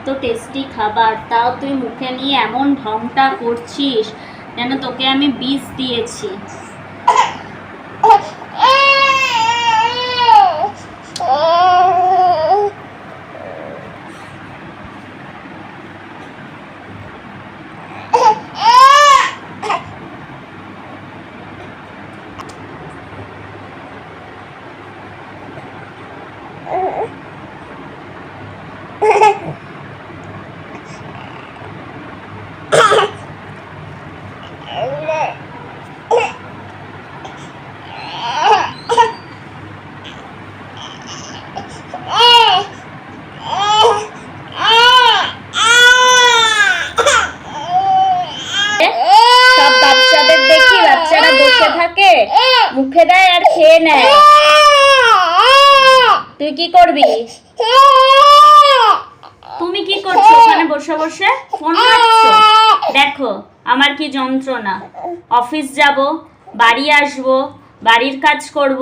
এত টেস্টি খাবার, তাও তুই মুখে নিয়ে এমন ঢংটা করছিস যেন তোকে আমি বিষ দিয়েছি। সব বাচ্চাদের দেখি বাচ্চারা বসে থাকে, মুখে দেয় আর খেয়ে নেয়। তুই কি করবি? তুমি কি করছো ওখানে বসে বসে ফোন ঘাঁটছো? দেখো আমার কি যন্ত্রণা। অফিস যাব, বাড়ি আসব, বাড়ির কাজ করব,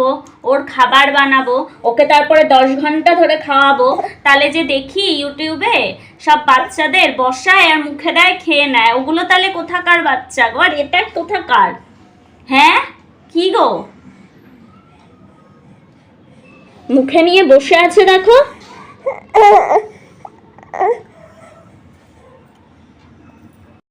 ওর খাবার বানাবো, ওকে তারপরে 10 ঘন্টা ধরে খাওয়াবো, তাহলে যে দেখি ইউটিউবে সব বাচ্চাদের বসায় আর মুখে দেয় খেয়ে নেয়। ওগুলো তাহলে কোথাকার বাচ্চা গো? আর এটা কোথাকার? হ্যাঁ কি গো? মুখে নিয়ে বসে আছে দেখো।